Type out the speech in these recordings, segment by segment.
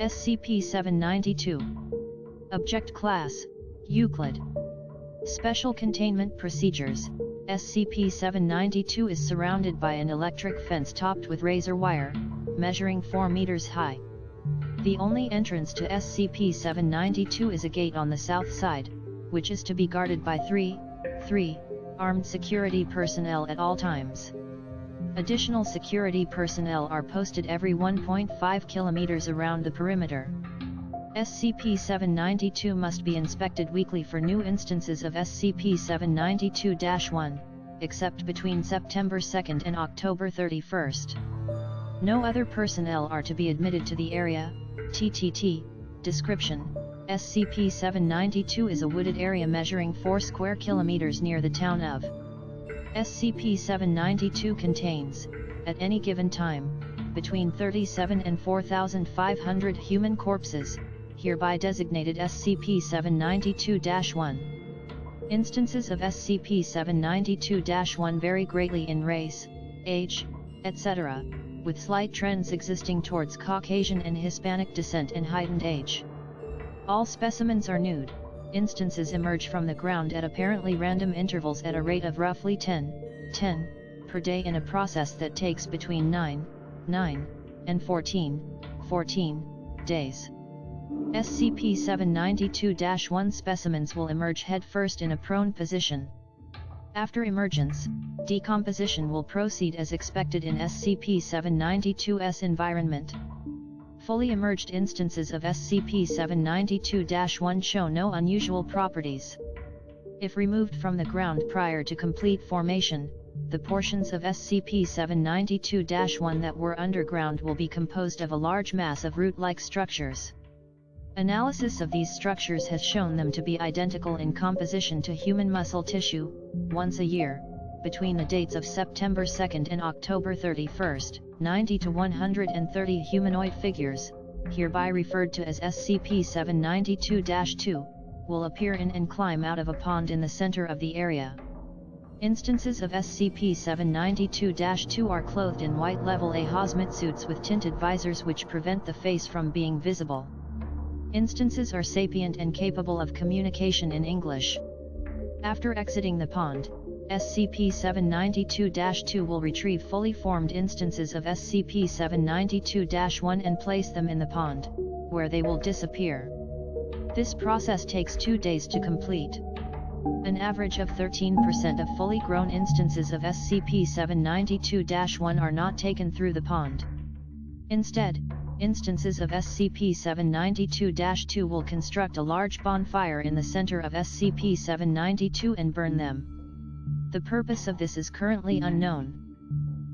SCP-792. Object Class: Euclid. Special Containment Procedures: SCP-792 is surrounded by an electric fence topped with razor wire, measuring 4 meters high. The only entrance to SCP-792 is a gate on the south side, which is to be guarded by three armed security personnel at all times. Additional security personnel are posted every 1.5 kilometers around the perimeter. SCP-792 must be inspected weekly for new instances of SCP-792-1, except between September 2 and October 31. No other personnel are to be admitted to the area. TTT. Description: SCP-792 is a wooded area measuring 4 square kilometers near the town of. SCP-792 contains, at any given time, between 37 and 4,500 human corpses, hereby designated SCP-792-1. Instances of SCP-792-1 vary greatly in race, age, etc., with slight trends existing towards Caucasian and Hispanic descent and heightened age. All specimens are nude. Instances emerge from the ground at apparently random intervals at a rate of roughly 10 per day in a process that takes between 9 and 14 days. SCP-792-1 specimens will emerge headfirst in a prone position. After emergence, decomposition will proceed as expected in SCP-792's environment. Fully emerged instances of SCP-792-1 show no unusual properties. If removed from the ground prior to complete formation, the portions of SCP-792-1 that were underground will be composed of a large mass of root-like structures. Analysis of these structures has shown them to be identical in composition to human muscle tissue. Once a year, between the dates of September 2 and October 31, 90 to 130 humanoid figures, hereby referred to as SCP-792-2, will appear in and climb out of a pond in the center of the area. Instances of SCP-792-2 are clothed in white Level A hazmat suits with tinted visors which prevent the face from being visible. Instances are sapient and capable of communication in English. After exiting the pond, SCP-792-2 will retrieve fully formed instances of SCP-792-1 and place them in the pond, where they will disappear. This process takes 2 days to complete. An average of 13% of fully grown instances of SCP-792-1 are not taken through the pond. Instead, instances of SCP-792-2 will construct a large bonfire in the center of SCP-792 and burn them. The purpose of this is currently unknown.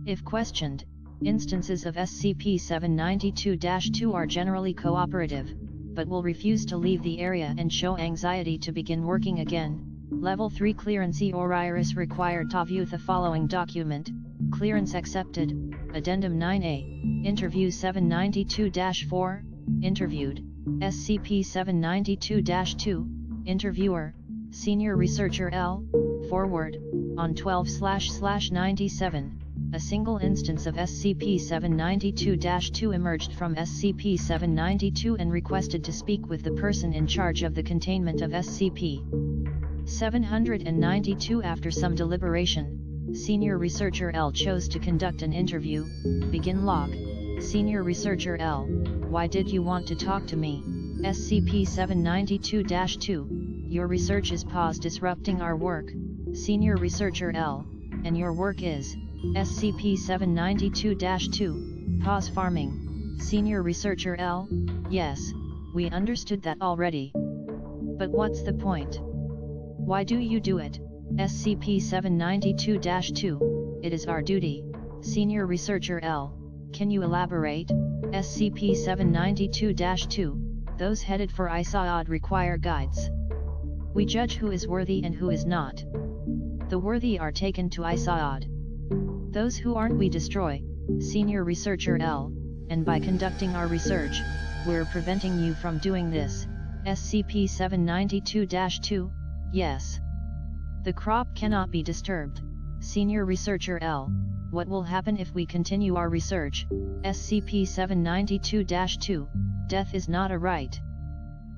If questioned, instances of SCP-792-2 are generally cooperative, but will refuse to leave the area and show anxiety to begin working again. Level 3 clearance or is required to view the following document. Clearance accepted. Addendum 9A. Interview 792-4. Interviewed. SCP-792-2. Interviewer. Senior Researcher L. Forward. On 12//97. A single instance of SCP-792-2 emerged from SCP-792 and requested to speak with the person in charge of the containment of SCP-792. After some deliberation, Senior Researcher L chose to conduct an interview. Begin log. Senior Researcher L. Why did you want to talk to me? SCP-792-2. Your research is disrupting our work. Senior Researcher L. And your work is? SCP-792-2. Farming. Senior Researcher L. Yes, we understood that already. But what's the point? Why do you do it? SCP-792-2. It is our duty. Senior Researcher L. Can you elaborate? SCP-792-2. Those headed for Isaad require guides. We judge who is worthy and who is not. The worthy are taken to Isaad. Those who aren't we destroy. Senior Researcher L. And by conducting our research, we're preventing you from doing this. SCP-792-2. Yes. The crop cannot be disturbed. Senior Researcher L. What will happen if we continue our research? SCP-792-2, death is not a right.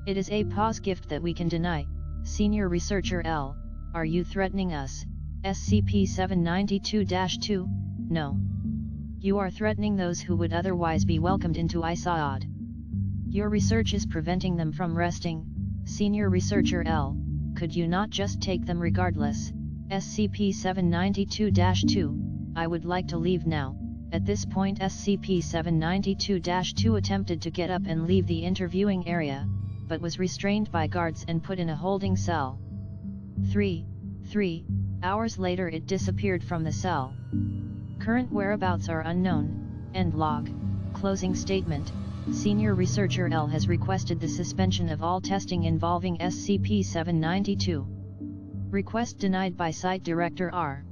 It is a pause gift that we can deny. Senior Researcher L, are you threatening us? SCP-792-2, no. You are threatening those who would otherwise be welcomed into ISAAD. Your research is preventing them from resting. Senior Researcher L, could you not just take them regardless? SCP-792-2, I would like to leave now. At this point SCP-792-2 attempted to get up and leave the interviewing area, but was restrained by guards and put in a holding cell. 3 hours later it disappeared from the cell. Current whereabouts are unknown. End log. Closing statement. Senior Researcher L has requested the suspension of all testing involving SCP-792. Request denied by Site Director R.